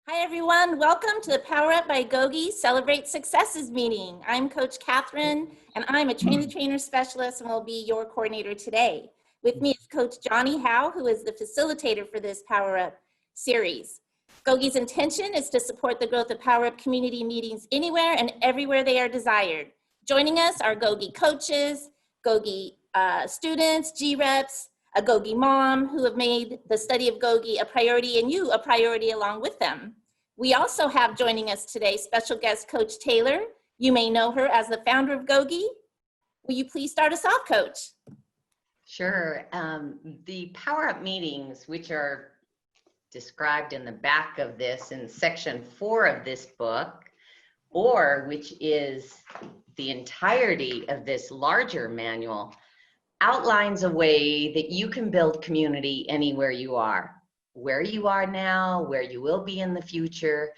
Hi everyone, welcome to the PowerUp by GOGI Celebrate Successes meeting. I'm Coach Catherine and I'm a trainer specialist and will be your coordinator today. With me is Coach Johnny Howe, who is the facilitator for this PowerUp series. GOGI's intention is to support the growth of PowerUp community meetings anywhere and everywhere they are desired. Joining us are GOGI coaches, GOGI students, G-reps, a GOGI mom who have made the study of GOGI a priority and you a priority along with them. We also have joining us today special guest Coach Taylor. You may know her as the founder of GOGI. Will you please start us off, Coach? Sure. The PowerUp meetings, which are described in the back of this in section 4 of this book, or which is the entirety of this larger manual, outlines a way that you can build community anywhere you are. Where you are now, where you will be in the future,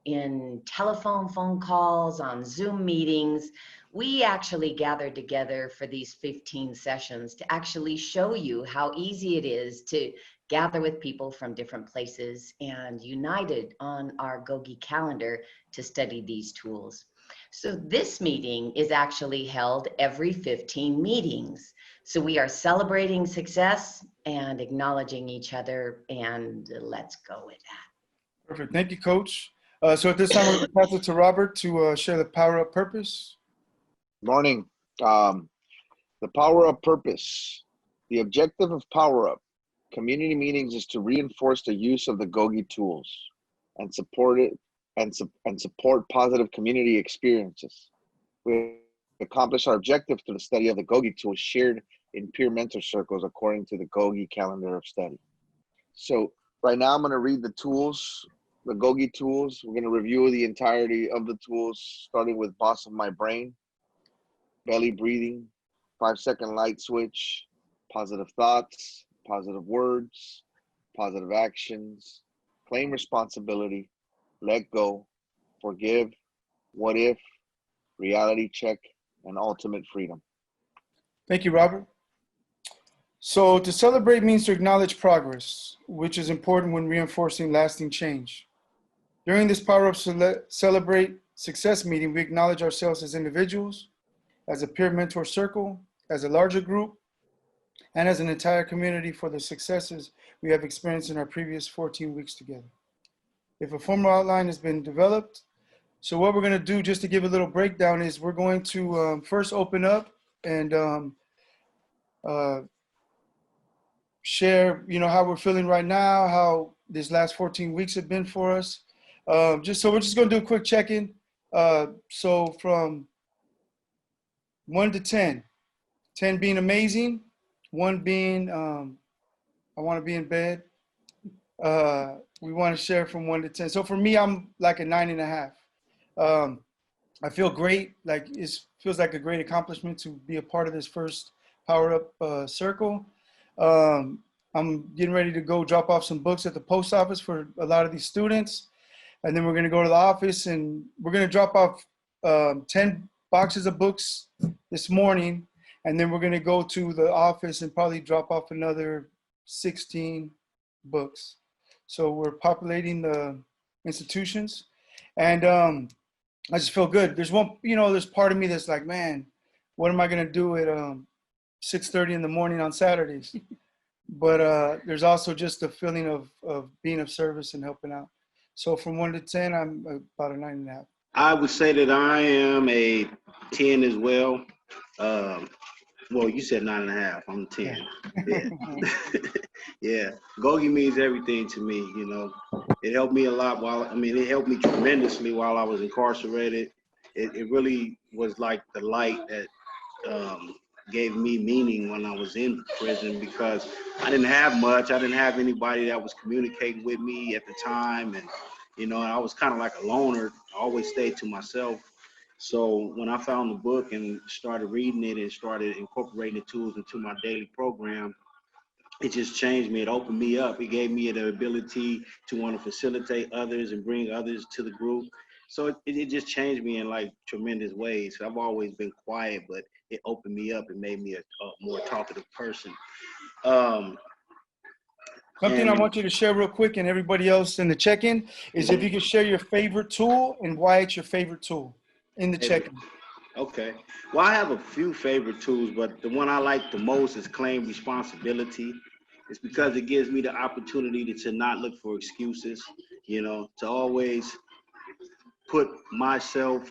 in telephone phone calls, on Zoom meetings. We actually gathered together for these 15 sessions to actually show you how easy it is to gather with people from different places and united on our GOGI calendar to study these tools. So this meeting is actually held every 15 meetings. So we are celebrating success and acknowledging each other, and let's go with that. Perfect. Thank you, Coach. So at this time, we're going to pass it to Robert to share the PowerUp purpose. Morning. The PowerUp purpose. The objective of PowerUp community meetings is to reinforce the use of the GOGI tools and support it and support positive community experiences. We accomplish our objective through the study of the GOGI tools shared in peer mentor circles according to the GOGI calendar of study. So right now I'm going to read the tools, the GOGI tools. We're going to review the entirety of the tools, starting with Boss of My Brain, belly breathing, 5-second light switch, positive thoughts, positive words, positive actions, claim responsibility, let go, forgive, what if, reality check, and ultimate freedom. Thank you, Robert. So to celebrate means to acknowledge progress, which is important when reinforcing lasting change. During this PowerUp Celebrate Success meeting, we acknowledge ourselves as individuals, as a peer mentor circle, as a larger group, and as an entire community for the successes we have experienced in our previous 14 weeks together. If a formal outline has been developed, so what we're going to do, just to give a little breakdown, is we're going to first open up and share, how we're feeling right now, how these last 14 weeks have been for us. So we're just going to do a quick check-in. So from 1 to 10, 10 being amazing, 1 being I want to be in bed. We want to share from 1 to 10. So for me, I'm like a 9.5. I feel great. Like it feels like a great accomplishment to be a part of this first PowerUp circle. I'm getting ready to go drop off some books at the post office for a lot of these students. And then we're going to go to the office and we're going to drop off 10 boxes of books this morning. And then we're going to go to the office and probably drop off another 16 books. So we're populating the institutions. And I just feel good. There's one, there's part of me that's like, man, what am I going to do at 6:30 in the morning on Saturdays? But there's also just a feeling of being of service and helping out. So from 1 to 10, I'm about a 9.5. I would say that I am a 10 as well. Well, you said 9.5. I'm 10. Yeah. Yeah. GOGI means everything to me. It helped me a lot it helped me tremendously while I was incarcerated. It really was like the light that gave me meaning when I was in prison, because I didn't have much. I didn't have anybody that was communicating with me at the time. And, I was kind of like a loner. I always stayed to myself. So when I found the book and started reading it and started incorporating the tools into my daily program, it just changed me. It opened me up. It gave me the ability to want to facilitate others and bring others to the group. So it just changed me in like tremendous ways. I've always been quiet, but it opened me up and made me a more talkative person. Something I want you to share real quick and everybody else in the check-in is if you could share your favorite tool and why it's your favorite tool in the check-in. Okay. Well, I have a few favorite tools, but the one I like the most is claim responsibility. It's because it gives me the opportunity to not look for excuses, you know, to always put myself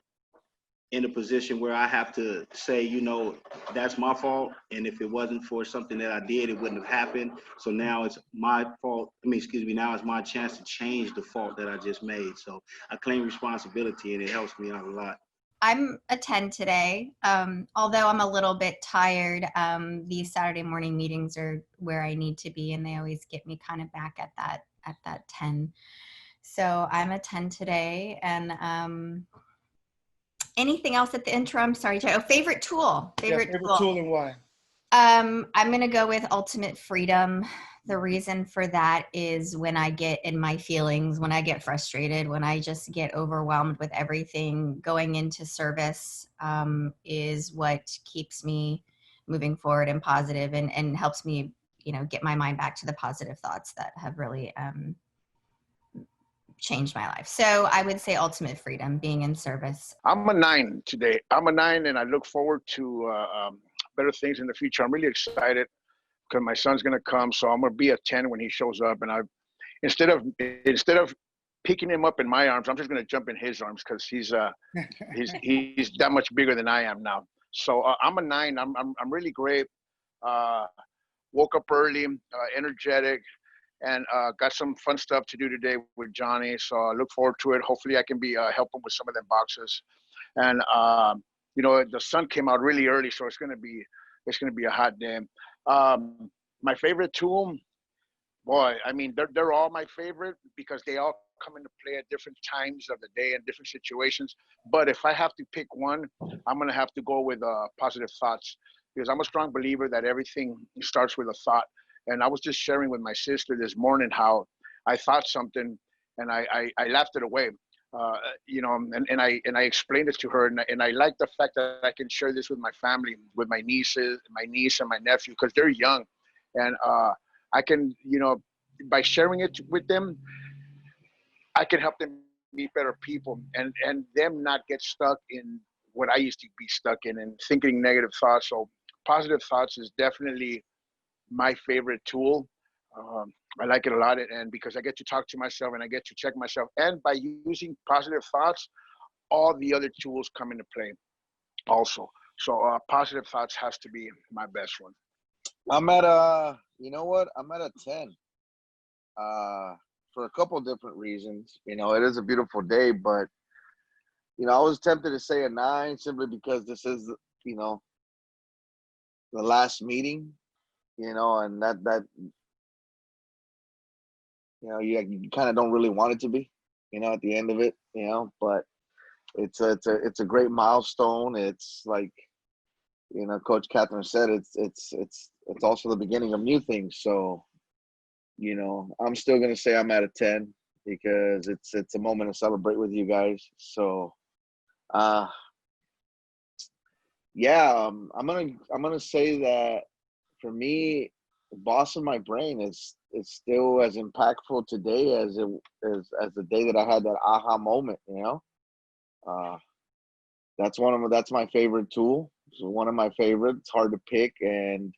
in a position where I have to say, you know, that's my fault. And if it wasn't for something that I did, it wouldn't have happened. So now it's my fault. Now it's my chance to change the fault that I just made. So I claim responsibility and it helps me out a lot. I'm a 10 today. Although I'm a little bit tired, these Saturday morning meetings are where I need to be, and they always get me kind of back at that 10. So I'm a 10 today. And anything else at the intro? I'm sorry, Joe. Favorite tool. Favorite tool and why? I'm going to go with ultimate freedom. The reason for that is when I get in my feelings, when I get frustrated, when I just get overwhelmed with everything, going into service is what keeps me moving forward and positive, and helps me, you know, get my mind back to the positive thoughts that have really changed my life. So I would say ultimate freedom, being in service. I'm a 9 today. I'm a 9, and I look forward to better things in the future. I'm really excited because my son's gonna come, so I'm gonna be a 10 when he shows up. And instead of picking him up in my arms, I'm just gonna jump in his arms because he's that much bigger than I am now. So I'm a 9. I'm really great. Woke up early, energetic, and got some fun stuff to do today with Johnny. So I look forward to it. Hopefully I can be helping with some of them boxes. And you know, the sun came out really early, so it's gonna be a hot day. My favorite tool, boy, I mean, they're all my favorite because they all come into play at different times of the day and different situations. But if I have to pick one, I'm gonna have to go with positive thoughts, because I'm a strong believer that everything starts with a thought. And I was just sharing with my sister this morning how I thought something and I laughed it away. You know, and I explained it to her, and I like the fact that I can share this with my family, with my niece and my nephew, because they're young, and I can, you know, by sharing it with them, I can help them be better people, and them not get stuck in what I used to be stuck in and thinking negative thoughts. So positive thoughts is definitely my favorite tool. I like it a lot, and because I get to talk to myself and I get to check myself, and by using positive thoughts, all the other tools come into play also. So positive thoughts has to be my best one. I'm at you know what? I'm at a 10. For a couple of different reasons. You know, it is a beautiful day, but you know, I was tempted to say a 9 simply because this is, you know, the last meeting, you know, and that you know, you kind of don't really want it to be, you know, at the end of it, you know, but it's a great milestone. It's like, you know, Coach Catherine said, it's also the beginning of new things. So, you know, I'm still gonna say I'm at a 10 because it's a moment to celebrate with you guys. So, yeah, I'm gonna say that for me, boss of my brain is still as impactful today as the day that I had that aha moment. You know, that's my favorite tool. It's one of my favorites. It's hard to pick, and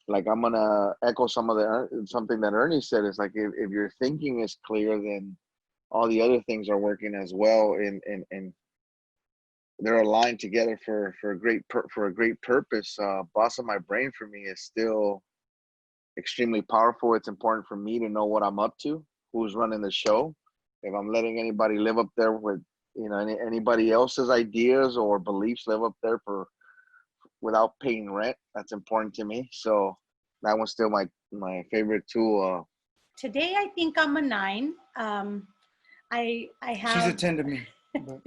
like I'm gonna echo something that Ernie said. It's like if your thinking is clear, then all the other things are working as well, and they're aligned together for a great purpose. Boss of my brain for me is still extremely powerful. It's important for me to know what I'm up to, who's running the show. If I'm letting anybody live up there with, you know, anybody else's ideas or beliefs live up there without paying rent, that's important to me. So that one's still my favorite tool. Today, I think I'm a 9. I have. She's a 10 to me. But.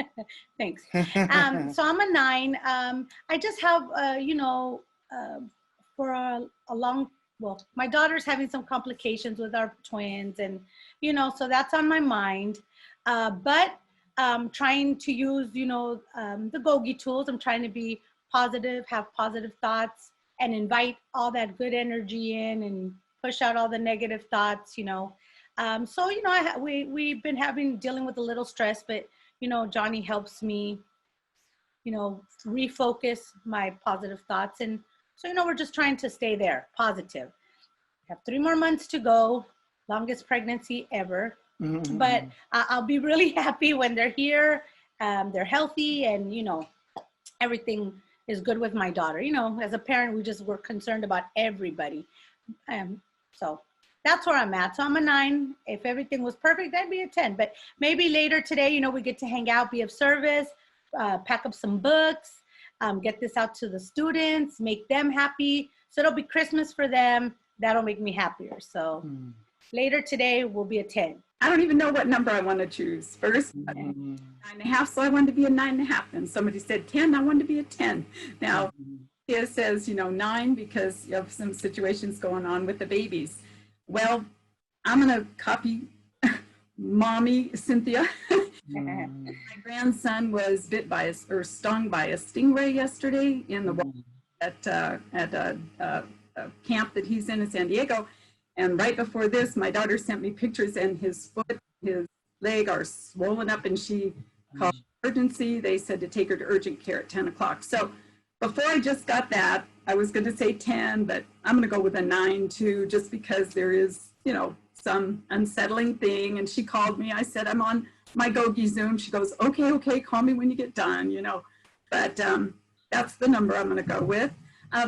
Thanks. So I'm a 9. I just have, you know, for a long, well, my daughter's having some complications with our twins, and, you know, so that's on my mind. But trying to use, you know, the GOGI tools. I'm trying to be positive, have positive thoughts, and invite all that good energy in, and push out all the negative thoughts, you know. So, you know, we've been dealing with a little stress, but, you know, Johnny helps me, you know, refocus my positive thoughts. And so, you know, we're just trying to stay there, positive. We have 3 more months to go, longest pregnancy ever. Mhm. But I'll be really happy when they're here, they're healthy, and, you know, everything is good with my daughter. You know, as a parent, we're concerned about everybody. So that's where I'm at. So I'm a 9. If everything was perfect, I'd be a 10. But maybe later today, you know, we get to hang out, be of service, pack up some books, get this out to the students, make them happy. So it'll be Christmas for them. That'll make me happier. So later today will be a 10. I don't even know what number I want to choose. First, 9.5, so I wanted to be a 9.5. And somebody said 10, I wanted to be a 10. Now, it says, you know, 9 because you have some situations going on with the babies. Well, I'm going to copy mommy, Cynthia. My grandson was stung by a stingray yesterday in the water at a camp that he's in San Diego. And right before this, my daughter sent me pictures, and his foot, his leg are swollen up, and she called emergency. They said to take her to urgent care at 10 o'clock. So before I just got that, I was going to say 10, but I'm going to go with a 9 too, just because there is, you know, some unsettling thing. And she called me. I said, I'm on my GOGI Zoom. She goes, okay, call me when you get done, you know. But that's the number I'm going to go with.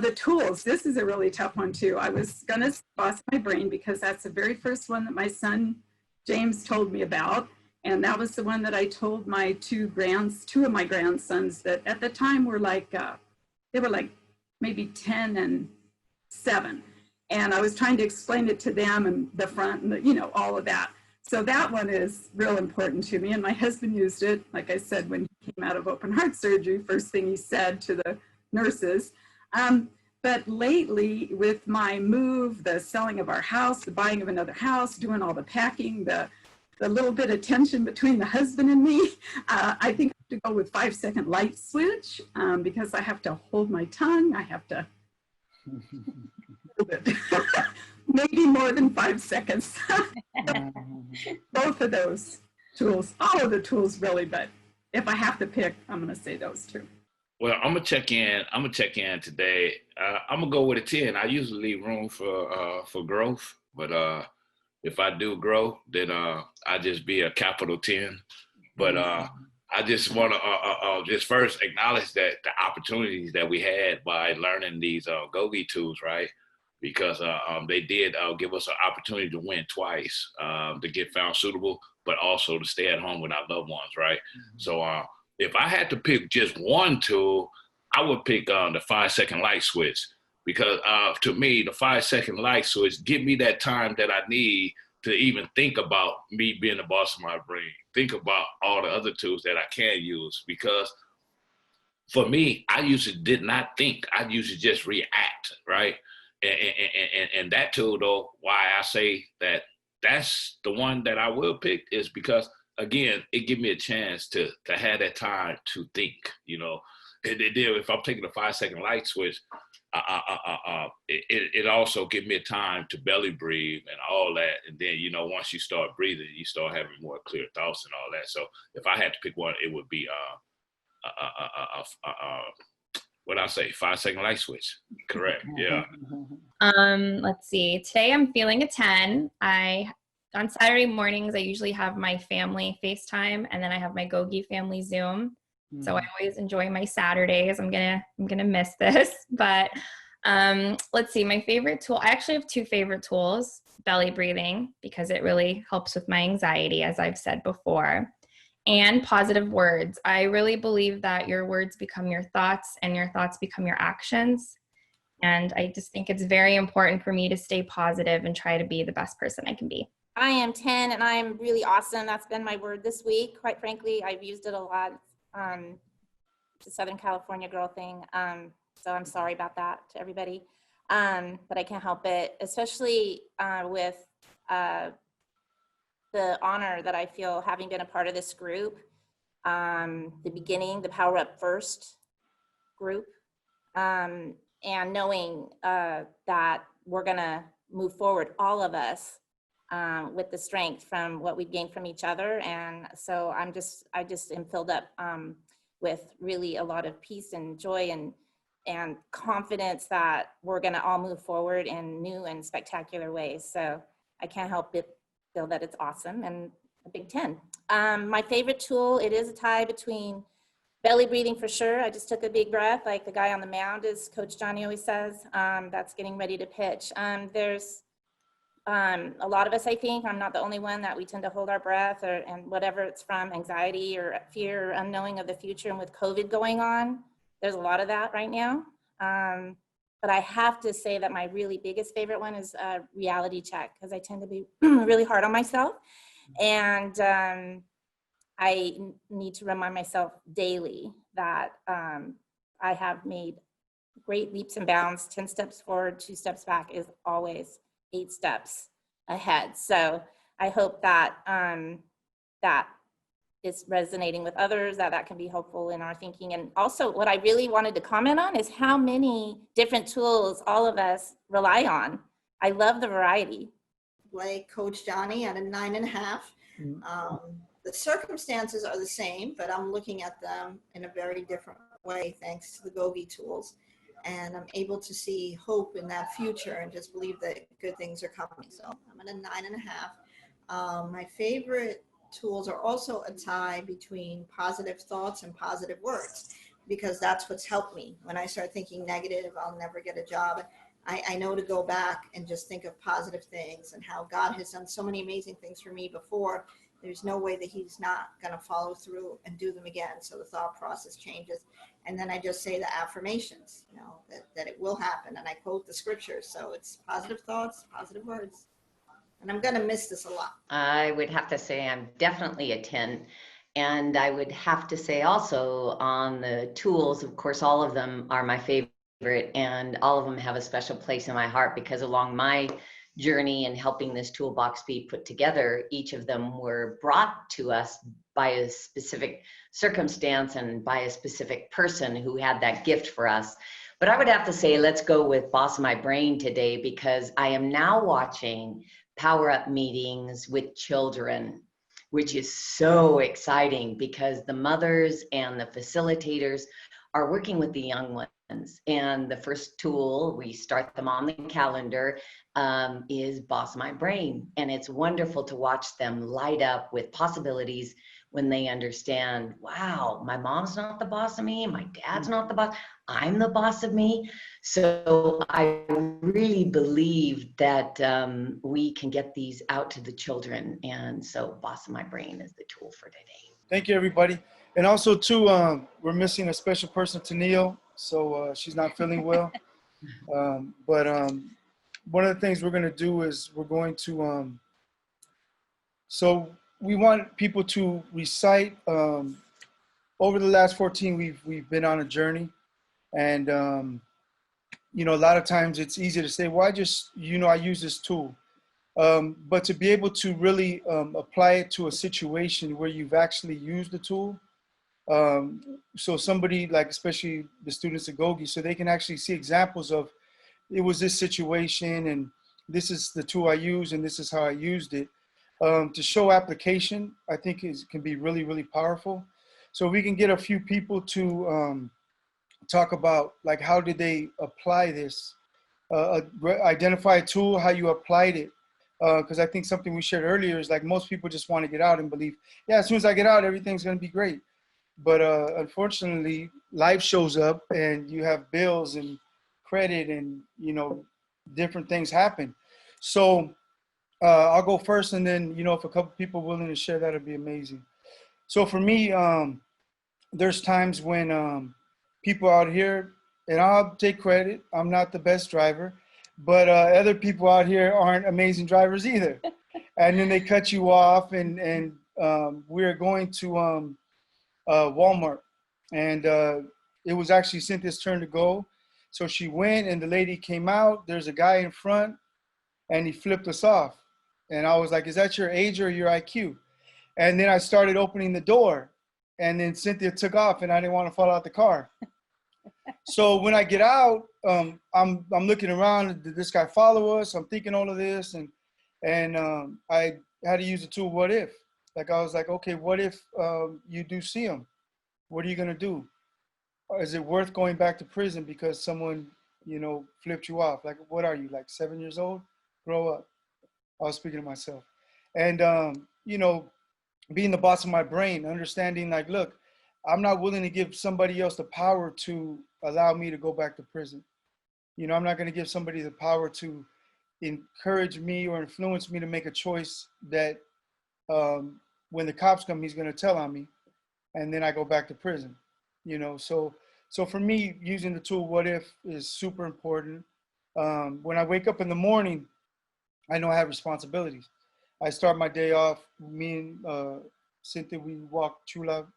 The tools, this is a really tough one too. I was gonna boss my brain because that's the very first one that my son, James, told me about. And that was the one that I told my two of my grandsons that at the time were like, they were like maybe 10 and 7. And I was trying to explain it to them and the front and the, you know, all of that. So that one is real important to me. And my husband used it, like I said, when he came out of open heart surgery, first thing he said to the nurses. But lately with my move, the selling of our house, the buying of another house, doing all the packing, the little bit of tension between the husband and me, I think I have to go with 5-second light switch because I have to hold my tongue. I have to hold it. Maybe more than 5 seconds. Both of those tools, all of the tools really, but if I have to pick, I'm going to say those two. Well, I'm gonna check in today. I'm gonna go with a 10. I usually leave room for growth, but if I do grow, then I just be a capital 10. But I just want to just first acknowledge that the opportunities that we had by learning these GOGI tools, right? Because they did give us an opportunity to win twice, to get found suitable, but also to stay at home with our loved ones, right? So if I had to pick just one tool, I would pick the 5-second light switch, because to me, the 5-second light switch give me that time that I need to even think about me being the boss of my brain, think about all the other tools that I can use. Because for me, I usually did not think. I usually just react, right? And that tool, though, why I say that that's the one that I will pick is because, again, it gives me a chance to have that time to think, you know. If I'm taking a 5-second light switch, it also gives me a time to belly breathe and all that. And then, you know, once you start breathing, you start having more clear thoughts and all that. So if I had to pick one, it would be what I say, 5-second light switch. Correct. Yeah. Let's see. Today I'm feeling a 10. On Saturday mornings, I usually have my family FaceTime, and then I have my GOGI family Zoom. So I always enjoy my Saturdays. I'm gonna miss this, but let's see. My favorite tool. I actually have 2 favorite tools: belly breathing, because it really helps with my anxiety, as I've said before, and positive words. I really believe that your words become your thoughts, and your thoughts become your actions. And I just think it's very important for me to stay positive and try to be the best person I can be. I am 10 and I am really awesome. That's been my word this week. Quite frankly, I've used it a lot. It's a Southern California girl thing. So I'm sorry about that to everybody. But I can't help it, especially with the honor that I feel having been a part of this group. The beginning, the PowerUp First group. And knowing that we're gonna move forward, all of us, with the strength from what we've gained from each other. And so I just am filled up with really a lot of peace and joy and confidence that we're going to all move forward in new and spectacular ways. So I can't help but feel that it's awesome and a big 10. My favorite tool, it is a tie between belly breathing for sure. I just took a big breath like the guy on the mound, as Coach Johnny always says. That's getting ready to pitch. There's a lot of us, I think, I'm not the only one, that we tend to hold our breath, and whatever it's from, anxiety or fear or unknowing of the future. And with COVID going on, there's a lot of that right now. But I have to say that my really biggest favorite one is a reality check, because I tend to be really hard on myself. And I need to remind myself daily that I have made great leaps and bounds. 10 steps forward, 2 steps back is always 8 steps ahead. So I hope that that is resonating with others, that can be helpful in our thinking. And also what I really wanted to comment on is how many different tools all of us rely on. I love the variety. Like Coach Johnny at a 9.5. The circumstances are the same, but I'm looking at them in a very different way thanks to the GOGI tools. And I'm able to see hope in that future and just believe that good things are coming. So I'm at a 9.5. My favorite tools are also a tie between positive thoughts and positive words, because that's what's helped me. When I start thinking negative, I'll never get a job, I know to go back and just think of positive things and how God has done so many amazing things for me before. There's no way that he's not going to follow through and do them again. So the thought process changes. And then I just say the affirmations, you know, that it will happen. And I quote the scriptures. So it's positive thoughts, positive words. And I'm going to miss this a lot. I would have to say I'm definitely a 10. And I would have to say also on the tools, of course, all of them are my favorite, and all of them have a special place in my heart, because along my journey and helping this toolbox be put together, each of them were brought to us by a specific circumstance and by a specific person who had that gift for us. But I would have to say, let's go with Boss of My Brain today, because I am now watching PowerUp meetings with children, which is so exciting, because the mothers and the facilitators are working with the young ones. And the first tool, we start them on the calendar, is Boss of My Brain. And it's wonderful to watch them light up with possibilities when they understand, wow, my mom's not the boss of me, my dad's not the boss, I'm the boss of me. So I really believe that we can get these out to the children. And so Boss of My Brain is the tool for today. Thank you, everybody. And also, too, we're missing a special person, Tennille, so she's not feeling well. But one of the things we're going to do is we're going to, so we want people to recite. Over the last 14, we've been on a journey. And, you know, a lot of times it's easy to say, well, I use this tool. But to be able to really apply it to a situation where you've actually used the tool, so somebody, like especially the students at GOGI, so they can actually see examples of, it was this situation and this is the tool I used and this is how I used it. To show application, I think can be really, really powerful. So we can get a few people to talk about, like, how did they apply this, identify a tool, how you applied it. Because I think something we shared earlier is, like, most people just want to get out and believe, yeah, as soon as I get out, everything's going to be great. But unfortunately, life shows up and you have bills and credit and, you know, different things happen. So I'll go first, and then, you know, if a couple people are willing to share, that would be amazing. So for me, there's times when people out here, and I'll take credit, I'm not the best driver, but other people out here aren't amazing drivers either. And then they cut you off, and we're going to Walmart, and it was actually Cynthia's turn to go. So she went, and the lady came out. There's a guy in front, and he flipped us off. And I was like, is that your age or your IQ? And then I started opening the door, and then Cynthia took off, and I didn't want to fall out the car. So when I get out, I'm looking around. Did this guy follow us? I'm thinking all of this, and I had to use the tool. What if? Like I was like, okay, what if you do see him? What are you gonna do? Is it worth going back to prison because someone, flipped you off? Like, what are you, like 7 years old? Grow up. I was speaking to myself, and being the boss of my brain, understanding like, look, I'm not willing to give somebody else the power to allow me to go back to prison. I'm not going to give somebody the power to encourage me or influence me to make a choice that when the cops come, he's going to tell on me, and then I go back to prison. So for me, using the tool "What If" is super important. When I wake up in the morning, I know I have responsibilities. I start my day off. Me and Cynthia, we walk Chula,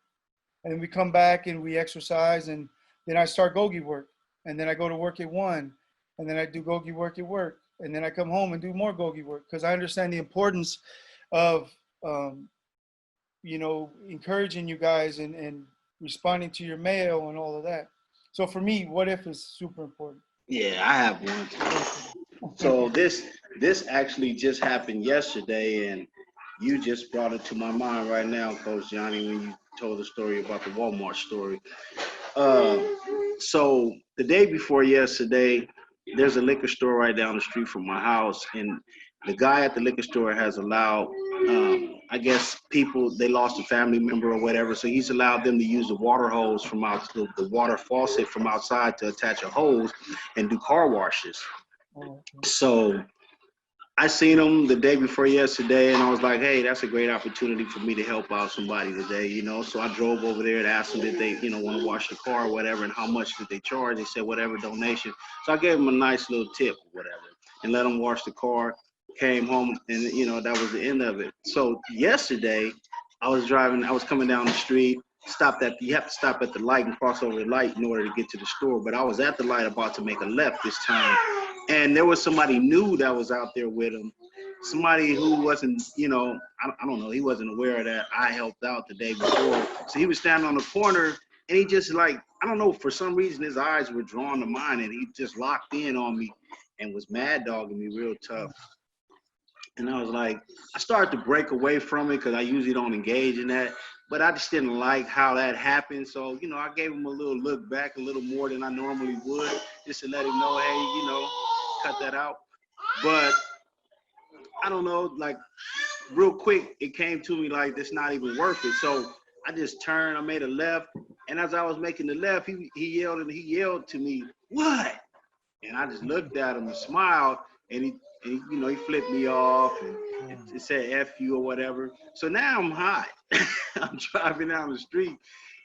and then we come back and we exercise, and then I start GOGI work, and then I go to work at 1, and then I do GOGI work at work, and then I come home and do more GOGI work because I understand the importance of encouraging you guys and responding to your mail and all of that. So for me, "What If" is super important. Yeah, I have one. So this actually just happened yesterday, and you just brought it to my mind right now, Coach Johnny, when you told the story about the Walmart story. So the day before yesterday, there's a liquor store right down the street from my house, and the guy at the liquor store has allowed, I guess people, they lost a family member or whatever, so he's allowed them to use the water hose from out, the water faucet from outside to attach a hose and do car washes. So I seen him the day before yesterday, and I was like, hey, that's a great opportunity for me to help out somebody today, So I drove over there and asked them did they, want to wash the car or whatever, and how much did they charge. They said whatever donation. So I gave them a nice little tip or whatever and let them wash the car, came home, and, that was the end of it. So yesterday, I was coming down the street, you have to stop at the light and cross over the light in order to get to the store. But I was at the light about to make a left this time. And there was somebody new that was out there with him. Somebody who wasn't, I don't know, he wasn't aware that I helped out the day before. So he was standing on the corner, and he just I don't know, for some reason his eyes were drawn to mine, and he just locked in on me and was mad dogging me real tough. And I was like, I started to break away from it because I usually don't engage in that. But I just didn't like how that happened. So, I gave him a little look back, a little more than I normally would, just to let him know, hey, cut that out. But I don't know, real quick, it came to me like it's not even worth it. So I just turned, I made a left. And as I was making the left, he yelled to me, "What?" And I just looked at him and smiled, and he flipped me off, and it said "F you" or whatever. So now I'm hot. I'm driving down the street,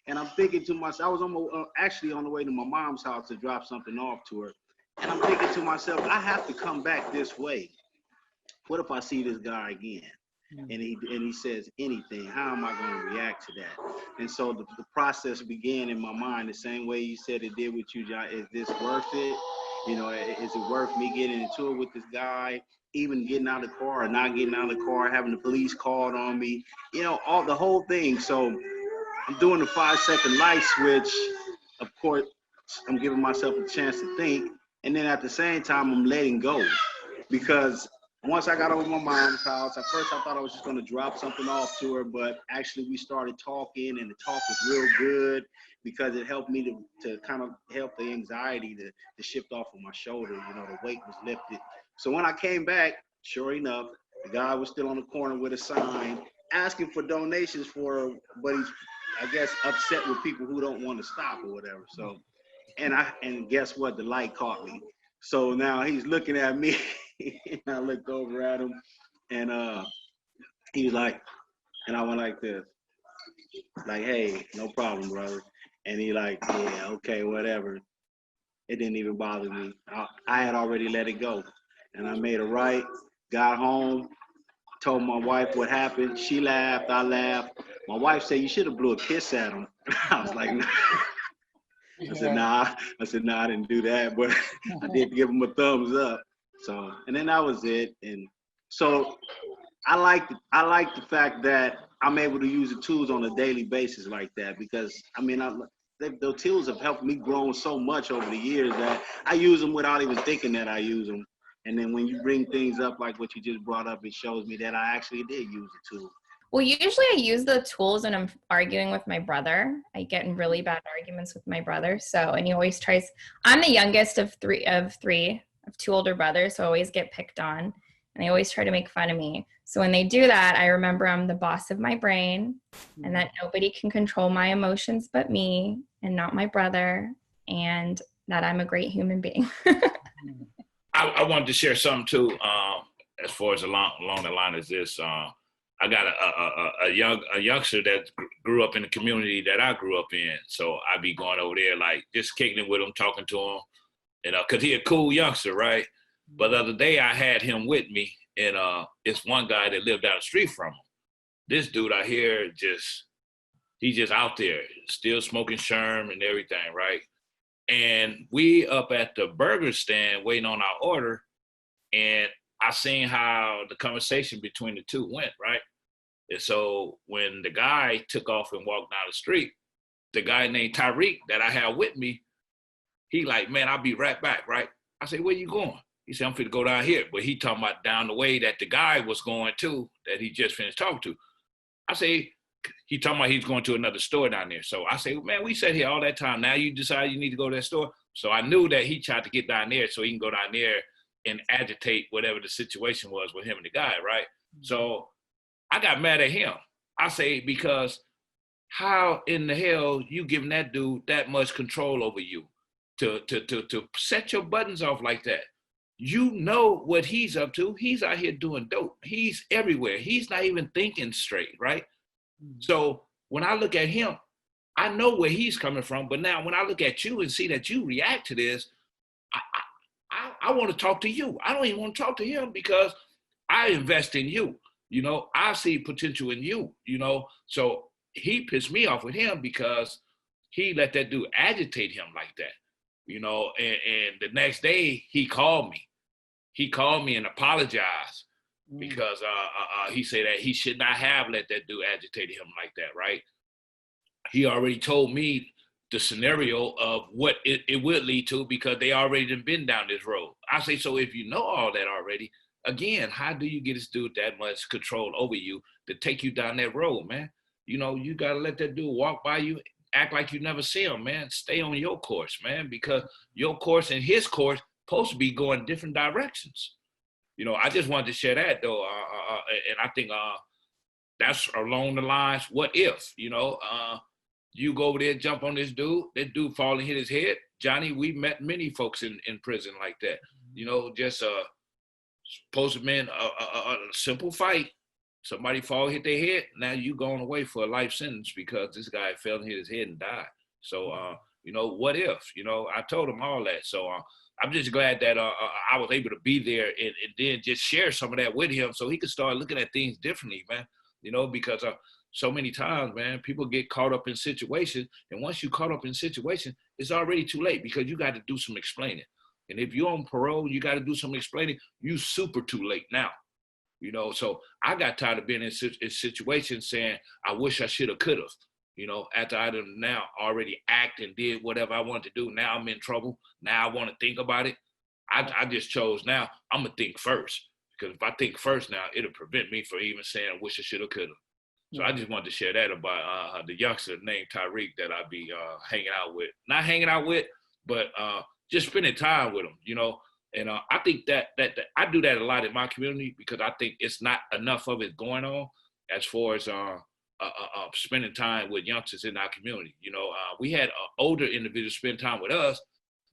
and I'm thinking to myself, I was actually on the way to my mom's house to drop something off to her. And I'm thinking to myself, I have to come back this way. What if I see this guy again? And he says anything? How am I going to react to that? And so the process began in my mind the same way you said it did with you, John. Is this worth it? Is it worth me getting into it with this guy, even getting out of the car or not getting out of the car, having the police called on me, all the whole thing. So I'm doing the 5-second light switch. Of course, I'm giving myself a chance to think. And then at the same time, I'm letting go, because once I got over my mom's house, at first I thought I was just going to drop something off to her, but actually we started talking, and the talk was real good because it helped me to kind of help the anxiety to shift off of my shoulder. The weight was lifted. So when I came back, sure enough, the guy was still on the corner with a sign asking for donations but he's, I guess, upset with people who don't want to stop or whatever. So, and guess what? The light caught me. So now he's looking at me. And I looked over at him, and he was like, and I went like this, like, "Hey, no problem, brother." And he like, "Yeah, okay, whatever." It didn't even bother me. I had already let it go, and I made a right, got home, told my wife what happened. She laughed, I laughed. My wife said, "You should have blew a kiss at him." I was like, "Nah." I said, "Nah." I didn't do that, but I did give him a thumbs up. So, and then that was it. And so I like the fact that I'm able to use the tools on a daily basis like that, because those tools have helped me grow so much over the years that I use them without even thinking that I use them. And then when you bring things up like what you just brought up, it shows me that I actually did use the tool. Well, usually I use the tools when I'm arguing with my brother. I get in really bad arguments with my brother. And he always tries, I'm the youngest of three, of two older brothers. So I always get picked on and they always try to make fun of me. So when they do that, I remember I'm the boss of my brain and that nobody can control my emotions but me and not my brother, and that I'm a great human being. I wanted to share something too, as far as along the line as this. I got a youngster that grew up in the community that I grew up in. So I be going over there, like just kicking it with him, talking to him, and cause he a cool youngster, right? But the other day I had him with me, and it's one guy that lived down the street from him. This dude out here he's just out there, still smoking sherm and everything, right? And we up at the burger stand waiting on our order, and I seen how the conversation between the two went, right? And so when the guy took off and walked down the street, the guy named Tyreek that I had with me, he like, man, I'll be right back, right? I said, where you going? He said, I'm finna go down here. But he talking about down the way that the guy was going to, that he just finished talking to. I say, he talking about he's going to another store down there. So I say, man, we sat here all that time. Now you decide you need to go to that store. So I knew that he tried to get down there so he can go down there and agitate whatever the situation was with him and the guy, right? So I got mad at him. I say, because how in the hell you giving that dude that much control over you to set your buttons off like that? You know what he's up to. He's out here doing dope. He's everywhere. He's not even thinking straight, right? So when I look at him, I know where he's coming from. But now when I look at you and see that you react to this, I want to talk to you. I don't even want to talk to him because I invest in you. You know, I see potential in you, you know. So he pissed me off with him because he let that dude agitate him like that, you know. And the next day he called me. He called me and apologized because he said that he should not have let that dude agitate him like that, right? He already told me the scenario of what it would lead to because they already done been down this road. I say, so if you know all that already, again, how do you get this dude that much control over you to take you down that road, man? You know, you got to let that dude walk by you, act like you never see him, man. Stay on your course, man, because your course and his course supposed to be going different directions. You know, I just wanted to share that, though, and I think that's along the lines, what if, you know, you go over there, jump on this dude, that dude fall and hit his head. Johnny, we met many folks in prison like that. You know, just supposed to be a simple fight. Somebody fall, hit their head. Now you going away for a life sentence because this guy fell and hit his head and died. So, you know, what if? You know, I told him all that. So I'm just glad that I was able to be there and then just share some of that with him so he could start looking at things differently, man. You know, because so many times, man, people get caught up in situations. And once you caught up in situation, it's already too late because you got to do some explaining. And if you're on parole, you got to do some explaining. You super too late now. You know, so I got tired of being in situations saying, I wish I should have, could have. You know, after I done now already act and did whatever I wanted to do, now I'm in trouble. Now I want to think about it. I just chose now, I'm going to think first. Because if I think first now, it'll prevent me from even saying, I wish I should have, could have. So I just wanted to share that about the youngster named Tyreek that I be hanging out with. Not hanging out with, but just spending time with him, you know. And I think that I do that a lot in my community because I think it's not enough of it going on as far as spending time with youngsters in our community. You know, we had older individuals spend time with us,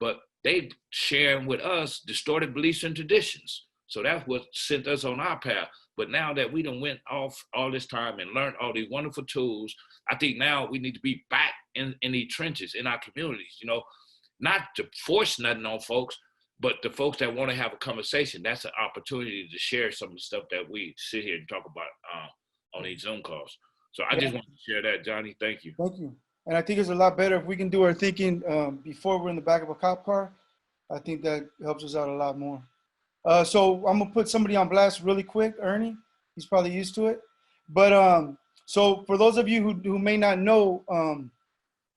but they sharing with us distorted beliefs and traditions. So that's what sent us on our path. But now that we done went off all this time and learned all these wonderful tools, I think now we need to be back in these trenches in our communities, you know, not to force nothing on folks, but the folks that want to have a conversation, that's an opportunity to share some of the stuff that we sit here and talk about on these Zoom calls. So I just want to share that, Johnny. Thank you. Thank you. And I think it's a lot better if we can do our thinking before we're in the back of a cop car. I think that helps us out a lot more. So I'm gonna put somebody on blast really quick, Ernie. He's probably used to it. But so for those of you who may not know,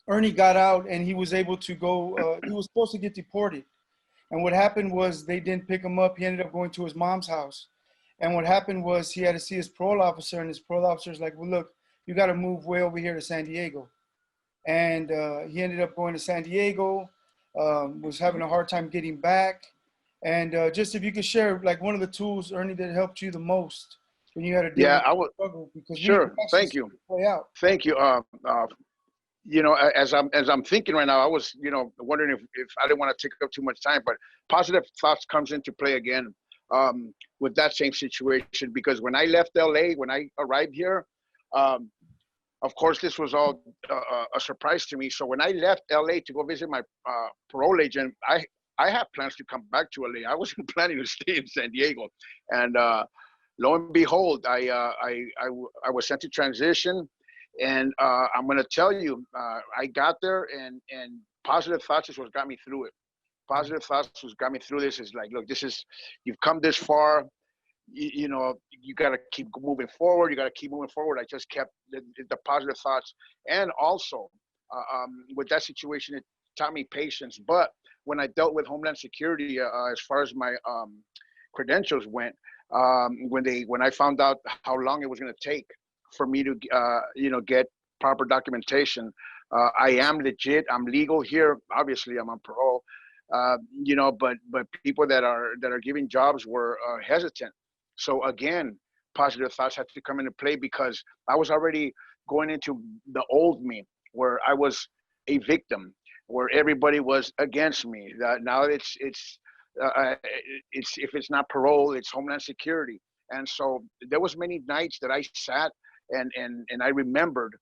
Ernie got out and he was able to go, he was supposed to get deported. And what happened was they didn't pick him up. He ended up going to his mom's house. And what happened was he had to see his parole officer, and his parole officer's like, well, look, you got to move way over here to San Diego. And he ended up going to San Diego, was having a hard time getting back. And just if you could share like one of the tools, Ernie, that helped you the most when you had to deal Yeah, with I would. struggle, because Sure. we Thank you. play out. Thank you. You know, as I'm thinking right now, I was, you know, wondering if I didn't want to take up too much time, but positive thoughts comes into play again with that same situation, because when I left LA, when I arrived here, of course, this was all a surprise to me. So when I left LA to go visit my parole agent, I had plans to come back to LA. I wasn't planning to stay in San Diego, and lo and behold, I was sent to transition. And I'm going to tell you, I got there, and positive thoughts is what got me through it. Positive thoughts was got me through this. Is like, look, you've come this far. You know, you got to keep moving forward. You got to keep moving forward. I just kept the positive thoughts. And also with that situation, it taught me patience. But when I dealt with Homeland Security, as far as my credentials went, when I found out how long it was going to take for me to you know, get proper documentation, I am legit, I'm legal here. Obviously I'm on parole, you know, but people that are giving jobs were hesitant. So again, positive thoughts had to come into play, because I was already going into the old me, where I was a victim, where everybody was against me. Now it's if it's not parole, it's Homeland Security. And so there was many nights that I sat and I remembered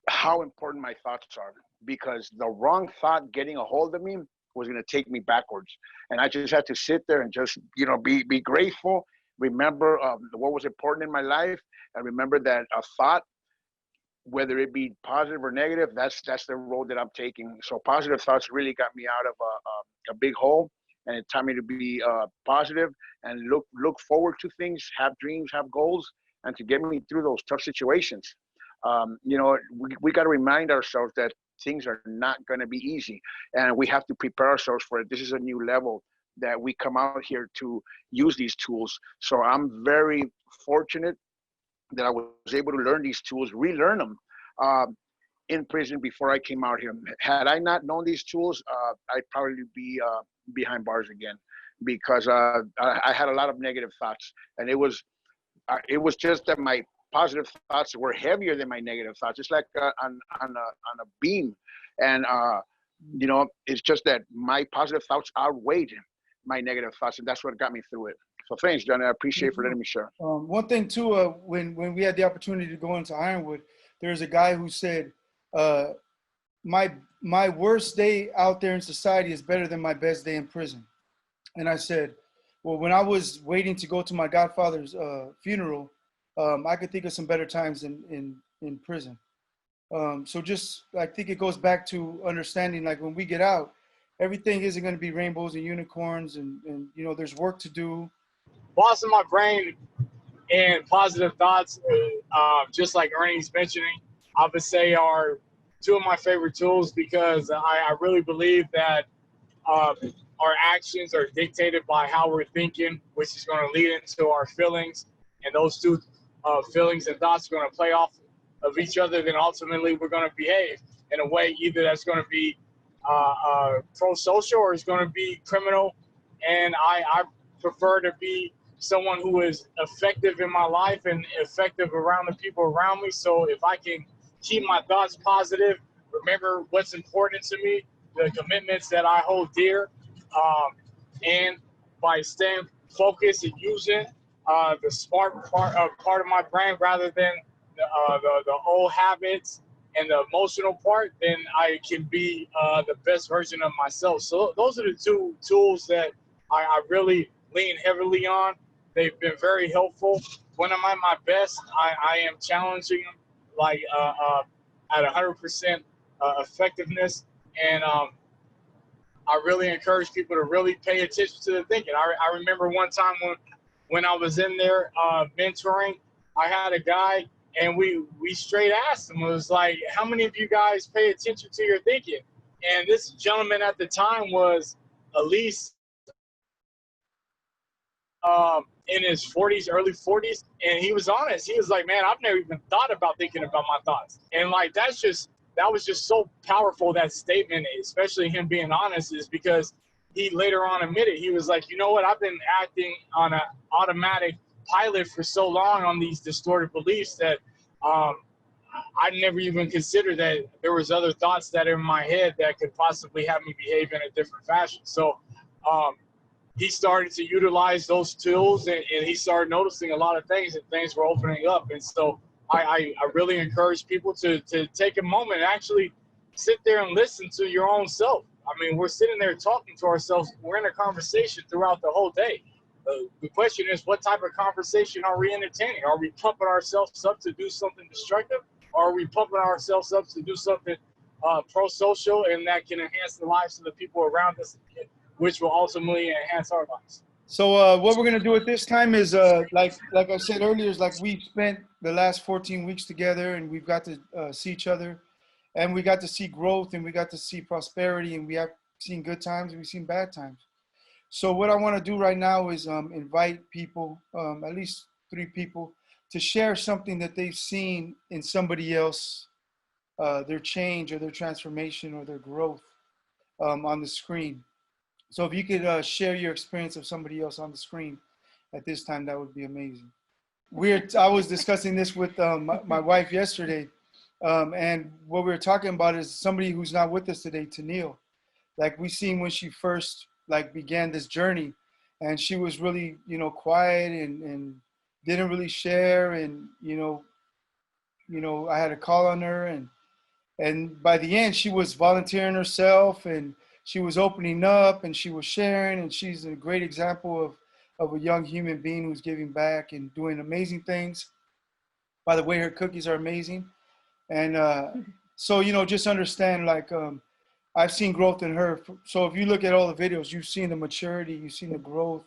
how important my thoughts are, because the wrong thought getting a hold of me was going to take me backwards. And I just had to sit there and just, you know, be grateful, remember what was important in my life, and remember that a thought, whether it be positive or negative, that's the road that I'm taking. So positive thoughts really got me out of a big hole, and it taught me to be positive and look forward to things, have dreams, have goals, and to get me through those tough situations. You know, we got to remind ourselves that things are not going to be easy, and we have to prepare ourselves for it. This is a new level that we come out here to use these tools. So I'm very fortunate that I was able to learn these tools, relearn them in prison before I came out here. Had I not known these tools, I'd probably be behind bars again, because I had a lot of negative thoughts, and it was just that my positive thoughts were heavier than my negative thoughts. It's like on a beam, and you know, it's just that my positive thoughts outweighed my negative thoughts, and that's what got me through it. So thanks, Johnny. I appreciate for letting me share. One thing too, when we had the opportunity to go into Ironwood, there's a guy who said, my worst day out there in society is better than my best day in prison. And I said, well, when I was waiting to go to my godfather's funeral, I could think of some better times in prison. So just, I think it goes back to understanding, like when we get out, everything isn't going to be rainbows and unicorns, and you know, there's work to do. Bossing my brain and positive thoughts, just like Ernie's mentioning, I would say are two of my favorite tools, because I really believe that our actions are dictated by how we're thinking, which is going to lead into our feelings, and those two feelings and thoughts are going to play off of each other. Then ultimately we're going to behave in a way either that's going to be pro-social or it's going to be criminal. And I prefer to be someone who is effective in my life and effective around the people around me. So if I can keep my thoughts positive, remember what's important to me, the commitments that I hold dear, and by staying focused and using the smart part of my brain rather than the old habits and the emotional part, then I can be the best version of myself. So those are the two tools that I really lean heavily on. They've been very helpful. When I'm at my best, I am challenging them like at 100% effectiveness. And I really encourage people to really pay attention to the thinking. I remember one time when I was in there mentoring, I had a guy And we straight asked them, it was like, how many of you guys pay attention to your thinking? And this gentleman at the time was at least in his 40s, early 40s. And he was honest. He was like, man, I've never even thought about thinking about my thoughts. And like, that was just so powerful, that statement, especially him being honest, is because he later on admitted, he was like, you know what, I've been acting on an automatic pilot for so long on these distorted beliefs that I never even considered that there was other thoughts that are in my head that could possibly have me behave in a different fashion. So he started to utilize those tools, and he started noticing a lot of things, and things were opening up. And so I really encourage people to take a moment and actually sit there and listen to your own self. I mean, we're sitting there talking to ourselves. We're in a conversation throughout the whole day. The question is, what type of conversation are we entertaining? Are we pumping ourselves up to do something destructive? Or are we pumping ourselves up to do something pro-social and that can enhance the lives of the people around us, which will ultimately enhance our lives? So what we're gonna do at this time is, like I said earlier, is like we've spent the last 14 weeks together, and we've got to see each other, and we got to see growth, and we got to see prosperity, and we have seen good times, and we've seen bad times. So what I want to do right now is invite people, at least 3 people, to share something that they've seen in somebody else, their change or their transformation or their growth on the screen. So if you could share your experience of somebody else on the screen at this time, that would be amazing. I was discussing this with my wife yesterday, and what we were talking about is somebody who's not with us today, Tennille. Like we seen when she first began this journey, and she was really, quiet and didn't really share, and I had to call on her, and by the end she was volunteering herself, and she was opening up, and she was sharing, and she's a great example of a young human being who's giving back and doing amazing things. By the way, her cookies are amazing. And so, just understand, I've seen growth in her. So if you look at all the videos, you've seen the maturity, you've seen the growth,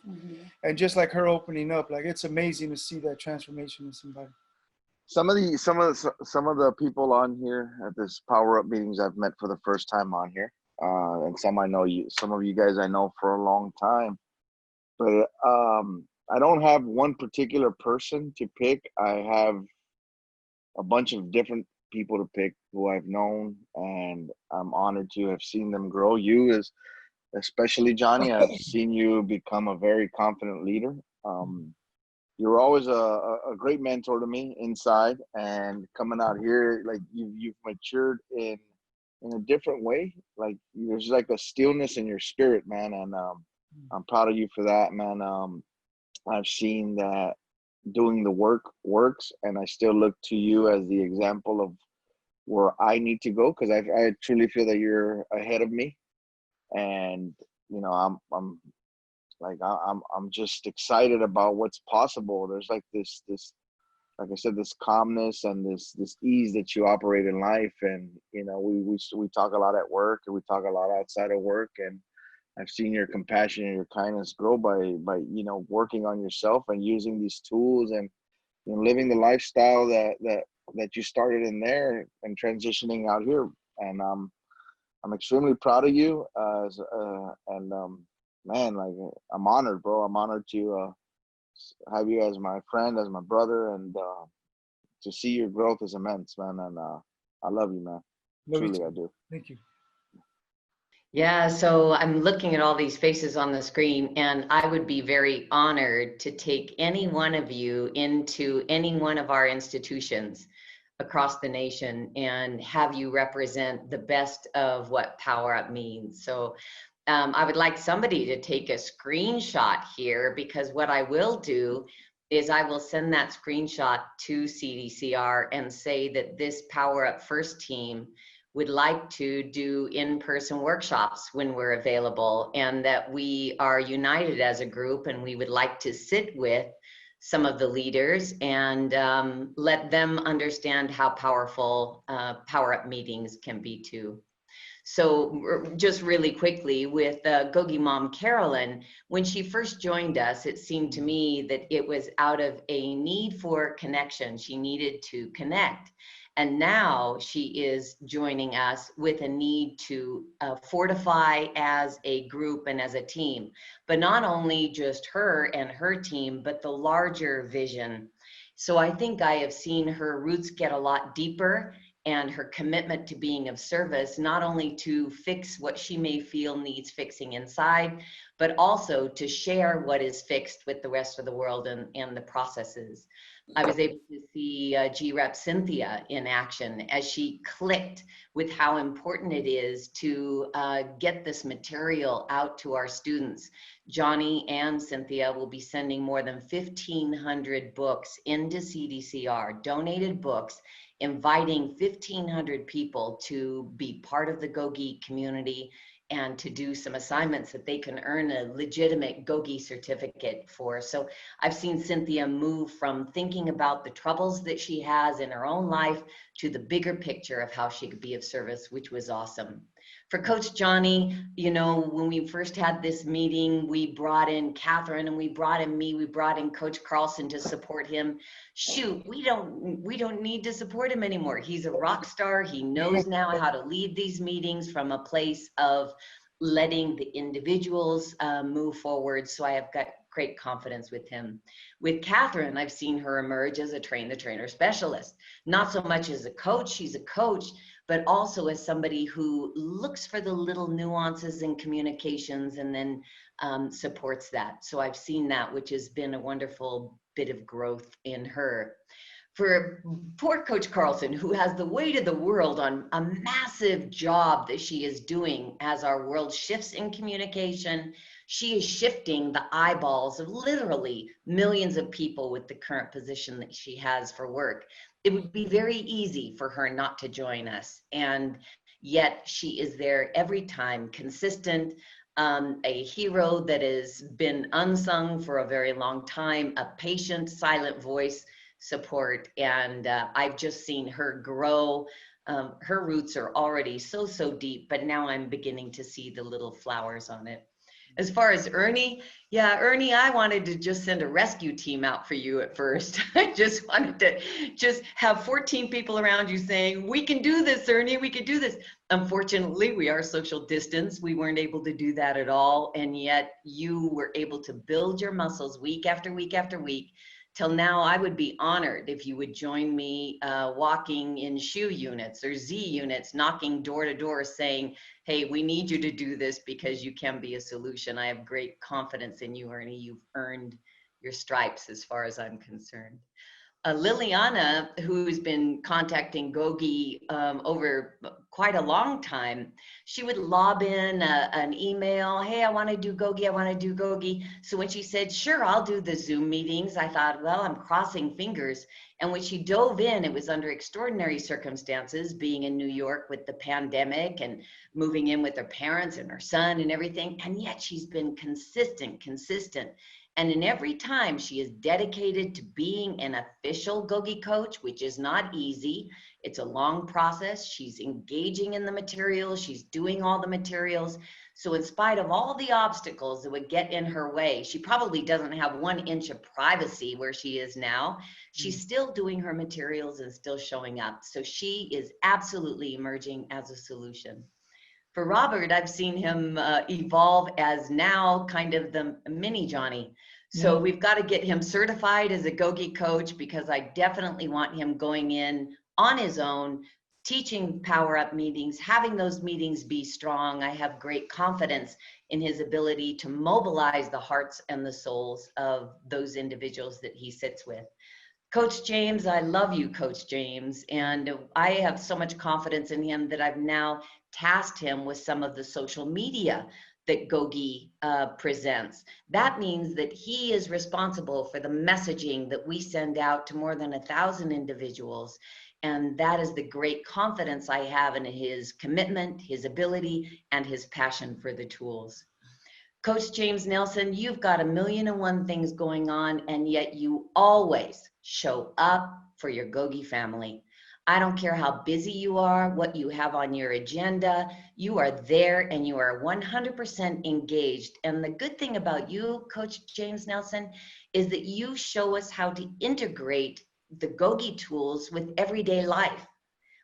and just like her opening up, it's amazing to see that transformation in somebody. Some of the people on here at this Power Up meetings I've met for the first time on here, and some of you guys I know for a long time, but I don't have one particular person to pick. I have a bunch of different people to pick who I've known, and I'm honored to have seen them grow. You, especially Johnny, I've seen you become a very confident leader. You're always a great mentor to me inside, and coming out here, you've matured in a different way. There's a stillness in your spirit, man, and I'm proud of you for that, man. I've seen that doing the work works, and I still look to you as the example of where I need to go, because I truly feel that you're ahead of me, and I'm just excited about what's possible. There's this like I said, this calmness and this ease that you operate in life, and we talk a lot at work, and we talk a lot outside of work, and I've seen your compassion and your kindness grow by working on yourself and using these tools, and living the lifestyle that you started in there and transitioning out here. And I'm extremely proud of you. Man, I'm honored, bro. I'm honored to have you as my friend, as my brother, and to see your growth is immense, man. And I love you, man. Truly, I do. Thank you. Yeah, so I'm looking at all these faces on the screen, and I would be very honored to take any one of you into any one of our institutions across the nation and have you represent the best of what Power Up means. So I would like somebody to take a screenshot here, because what I will do is I will send that screenshot to CDCR and say that this Power Up First team would like to do in-person workshops when we're available, and that we are united as a group, and we would like to sit with some of the leaders and let them understand how powerful Power Up meetings can be too. So just really quickly with GOGI Mom Carolyn, when she first joined us, it seemed to me that it was out of a need for connection. She needed to connect. And now she is joining us with a need to fortify as a group and as a team, but not only just her and her team, but the larger vision. So I think I have seen her roots get a lot deeper, and her commitment to being of service, not only to fix what she may feel needs fixing inside, but also to share what is fixed with the rest of the world and the processes. I was able to see Grep Cynthia in action as she clicked with how important it is to get this material out to our students. Johnny and Cynthia will be sending more than 1,500 books into CDCR, donated books, inviting 1,500 people to be part of the GOGI community and to do some assignments that they can earn a legitimate GOGI certificate for. So I've seen Cynthia move from thinking about the troubles that she has in her own life to the bigger picture of how she could be of service, which was awesome. For Coach Johnny, you know, when we first had this meeting, we brought in Catherine and we brought in me, we brought in Coach Carlson to support him. Shoot, we don't need to support him anymore. He's a rock star. He knows now how to lead these meetings from a place of letting the individuals move forward. So I have got great confidence with him. With Catherine, I've seen her emerge as a train-the-trainer specialist, not so much as a coach, she's a coach, but also as somebody who looks for the little nuances in communications and then supports that. So I've seen that, which has been a wonderful bit of growth in her. For poor Coach Carlson, who has the weight of the world on a massive job that she is doing as our world shifts in communication, she is shifting the eyeballs of literally millions of people with the current position that she has for work. It would be very easy for her not to join us. And yet she is there every time, consistent, a hero that has been unsung for a very long time, a patient, silent voice support. And I've just seen her grow. Her roots are already so deep, but now I'm beginning to see the little flowers on it. As far as Ernie, yeah, Ernie, I wanted to just send a rescue team out for you at first. I just wanted to just have 14 people around you saying, we can do this, Ernie, we can do this. Unfortunately, we are social distance. We weren't able to do that at all. And yet you were able to build your muscles week after week after week. Till now, I would be honored if you would join me walking in SHU units or Z units, knocking door to door saying, hey, we need you to do this because you can be a solution. I have great confidence in you, Ernie. You've earned your stripes as far as I'm concerned. Liliana, who's been contacting GOGI over quite a long time, she would lob in an email, hey, I want to do GOGI, I want to do GOGI. So when she said, sure, I'll do the Zoom meetings, I thought, well, I'm crossing fingers. And when she dove in, it was under extraordinary circumstances, being in New York with the pandemic and moving in with her parents and her son and everything. And yet she's been consistent. And in every time she is dedicated to being an official GOGI coach, which is not easy. It's a long process. She's engaging in the materials. She's doing all the materials. So in spite of all the obstacles that would get in her way, she probably doesn't have 1 inch of privacy where she is now. She's still doing her materials and still showing up. So she is absolutely emerging as a solution. For Robert, I've seen him evolve as now kind of the mini Johnny. So we've got to get him certified as a GOGI coach because I definitely want him going in on his own, teaching PowerUp meetings, having those meetings be strong. I have great confidence in his ability to mobilize the hearts and the souls of those individuals that he sits with. Coach James, I love you, Coach James, and I have so much confidence in him that I've now tasked him with some of the social media that GOGI presents. That means that he is responsible for the messaging that we send out to more than 1,000 individuals. And that is the great confidence I have in his commitment, his ability, and his passion for the tools. Coach James Nelson, you've got 1,000,001 things going on, and yet you always show up for your GOGI family. I don't care how busy you are, what you have on your agenda, you are there and you are 100% engaged. And the good thing about you, Coach James Nelson, is that you show us how to integrate the GOGI tools with everyday life,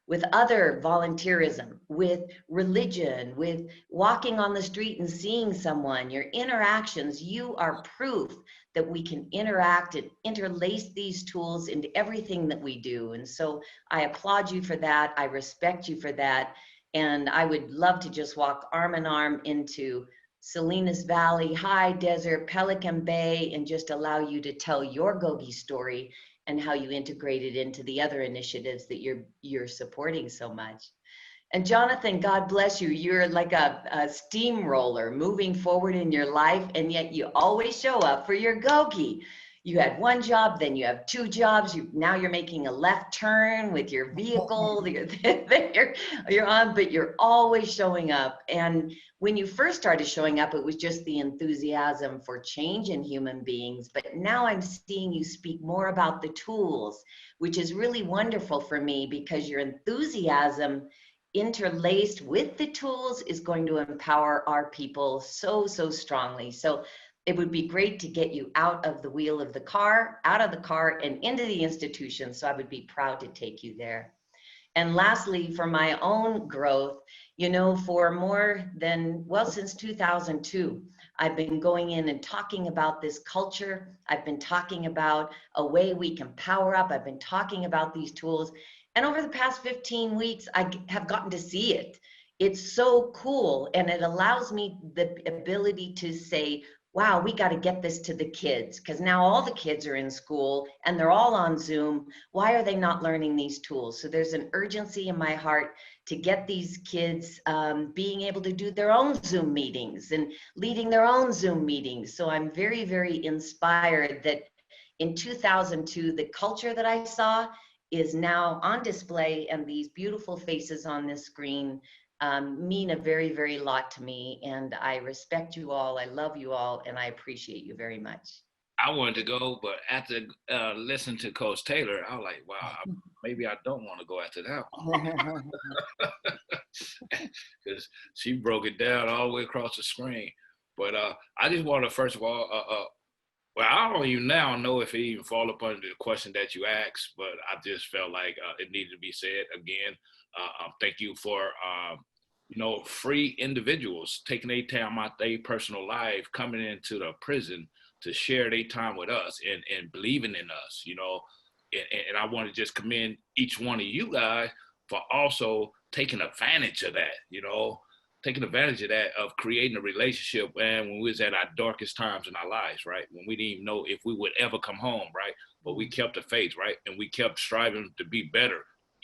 with other volunteerism, with religion, with walking on the street and seeing someone, your interactions. You are proof that we can interact and interlace these tools into everything that we do. And so I applaud you for that. I respect you for that. And I would love to just walk arm in arm into Salinas Valley, High Desert, Pelican Bay, and just allow you to tell your GOGI story and how you integrate it into the other initiatives that you're supporting so much. And Jonathan, God bless you. You're like a steamroller moving forward in your life, and yet you always show up for your GOGI. You had one job, then you have two jobs. Now you're making a left turn with your vehicle you're on, but you're always showing up. And when you first started showing up, it was just the enthusiasm for change in human beings. But now I'm seeing you speak more about the tools, which is really wonderful for me, because your enthusiasm interlaced with the tools is going to empower our people so strongly. So it would be great to get you out of the wheel of the car, out of the car and into the institution. So I would be proud to take you there. And lastly, for my own growth, you know, for more than, well, since 2002, I've been going in and talking about this culture. I've been talking about a way we can power up. I've been talking about these tools. And over the past 15 weeks, I have gotten to see it. It's so cool. And it allows me the ability to say, wow, we got to get this to the kids, because now all the kids are in school and they're all on Zoom. Why are they not learning these tools? So there's an urgency in my heart to get these kids being able to do their own Zoom meetings and leading their own Zoom meetings. So I'm very inspired that in 2002, the culture that I saw is now on display, and these beautiful faces on this screen mean a very lot to me. And I respect you all, I love you all, and I appreciate you very much. I wanted to go, but after listening to Coach Taylor, I was like, wow, maybe I don't want to go after that one. Because she broke it down all the way across the screen. But I just want to, first of all, well, I don't even now know if it even fall up under the question that you asked, but I just felt like it needed to be said again. Thank you for, you know, free individuals taking their time out their personal life, coming into the prison to share their time with us and believing in us, you know. And I want to just commend each one of you guys for also taking advantage of that, you know, taking advantage of that, of creating a relationship, and when we was at our darkest times in our lives, right? When we didn't even know if we would ever come home, right? But we kept the faith, right? And we kept striving to be better,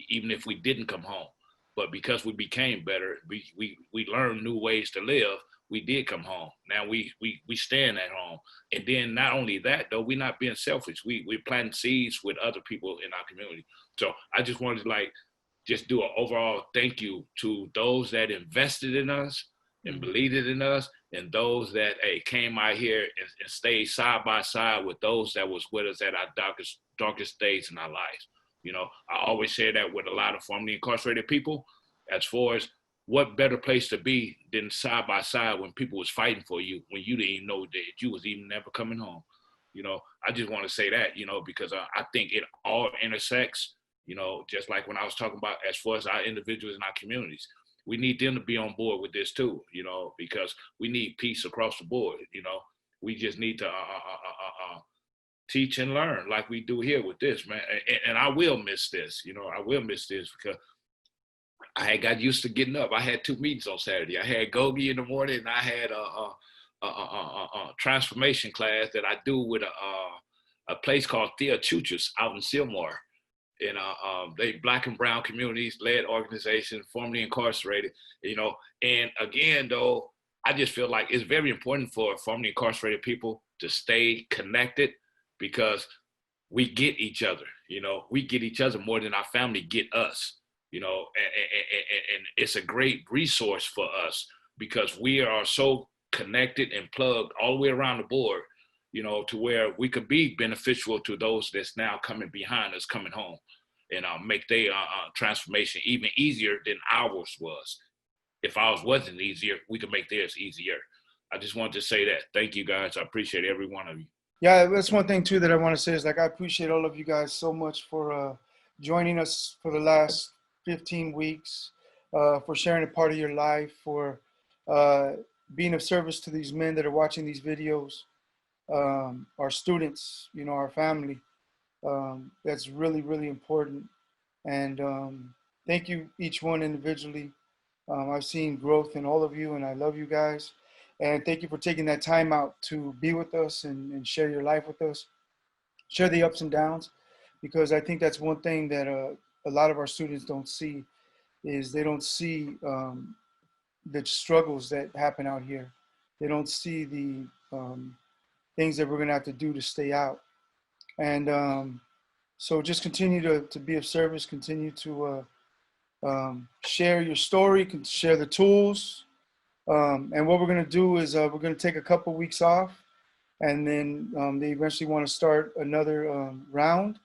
even if we didn't come home. But because we became better, we learned new ways to live. We did come home. Now we stand at home. And then not only that, though, we're not being selfish. We're planting seeds with other people in our community. So I just wanted to just do an overall thank you to those that invested in us and believed in us, and those that came out here and stayed side by side with those that was with us at our darkest days in our lives. You know, I always say that with a lot of formerly incarcerated people, as far as what better place to be than side by side when people was fighting for you, when you didn't even know that you was even never coming home. You know, I just want to say that, you know, because I think it all intersects, you know, just like when I was talking about as far as our individuals in our communities, we need them to be on board with this too, you know, because we need peace across the board. You know, we just need to teach and learn like we do here with this, man. And I will miss this, you know, I will miss this because I had got used to getting up. I had 2 meetings on Saturday. I had GOGI in the morning, and I had a transformation class that I do with a place called Thea Chuchas out in Sylmar. And they Black and brown communities led organization, formerly incarcerated, you know. And again, though, I just feel like it's very important for formerly incarcerated people to stay connected, because we get each other, you know, we get each other more than our family get us, you know, and it's a great resource for us because we are so connected and plugged all the way around the board, you know, to where we could be beneficial to those that's now coming behind us, coming home. and make their transformation even easier than ours was. If ours wasn't easier, we could make theirs easier. I just wanted to say that. Thank you, guys. I appreciate every one of you. Yeah, that's one thing too that I want to say is like I appreciate all of you guys so much for joining us for the last 15 weeks, for sharing a part of your life, for being of service to these men that are watching these videos, our students, you know, our family. That's really, really important. And thank you each one individually. I've seen growth in all of you, and I love you guys. And thank you for taking that time out to be with us and share your life with us, share the ups and downs, because I think that's one thing that a lot of our students don't see is they don't see the struggles that happen out here. They don't see the things that we're going to have to do to stay out. And so just continue to be of service, continue to share your story, share the tools. And what we're going to do is we're going to take a couple weeks off, and then they eventually want to start another round.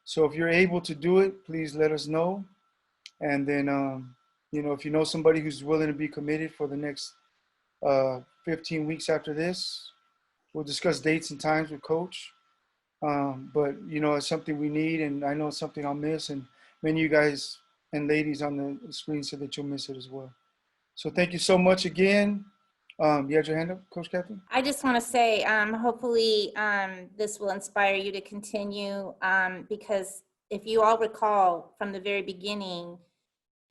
So if you're able to do it, please let us know. And then, you know, if you know somebody who's willing to be committed for the next 15 weeks after this, we'll discuss dates and times with Coach. But, you know, it's something we need, and I know it's something I'll miss. And many of you guys and ladies on the screen said that you'll miss it as well. So thank you so much again. You had your hand up, Coach Catherine? I just want to say, hopefully this will inspire you to continue, because if you all recall from the very beginning,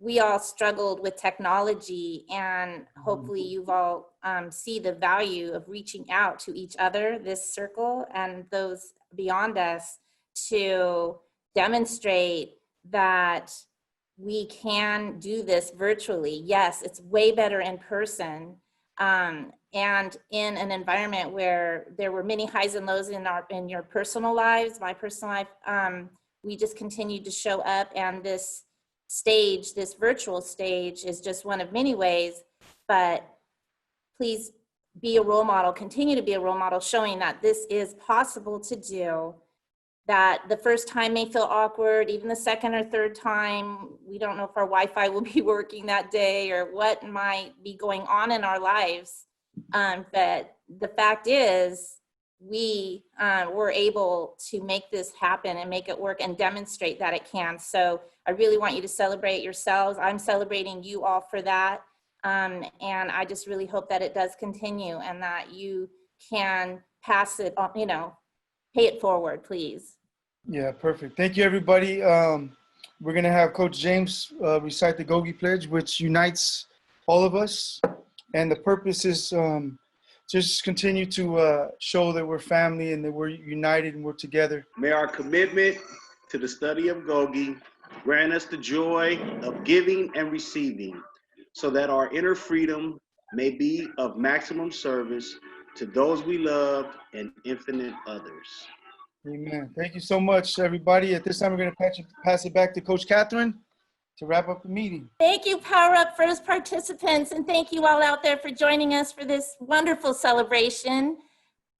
we all struggled with technology, and hopefully you've all see the value of reaching out to each other, this circle, and those beyond us, to demonstrate that we can do this virtually. Yes, it's way better in person. And in an environment where there were many highs and lows in your personal lives, my personal life, we just continued to show up, and this stage, this virtual stage, is just one of many ways. But please be a role model, continue to be a role model, showing that this is possible to do, that the first time may feel awkward, even the second or third time. We don't know if our Wi-Fi will be working that day or what might be going on in our lives. But the fact is, we were able to make this happen and make it work and demonstrate that it can. So I really want you to celebrate yourselves. I'm celebrating you all for that. And I just really hope that it does continue and that you can pass it on, you know, pay it forward, please. Yeah, perfect. Thank you, everybody. We're going to have Coach James recite the GOGI Pledge, which unites all of us. And the purpose is just continue to show that we're family and that we're united and we're together. May our commitment to the study of GOGI grant us the joy of giving and receiving, so that our inner freedom may be of maximum service to those we love and infinite others. Amen. Thank you so much, everybody. At this time, we're going to pass it back to Coach Catherine to wrap up the meeting. Thank you, PowerUp first participants, and thank you all out there for joining us for this wonderful celebration.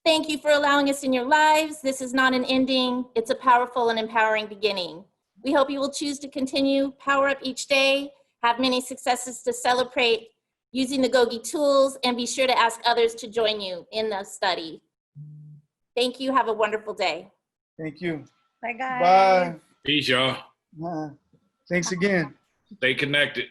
Thank you for allowing us in your lives. This is not an ending. It's a powerful and empowering beginning. We hope you will choose to continue PowerUp each day, have many successes to celebrate using the GOGI tools, and be sure to ask others to join you in the study. Thank you. Have a wonderful day. Thank you. Bye, guys. Bye. Peace, y'all. Thanks again. Stay connected.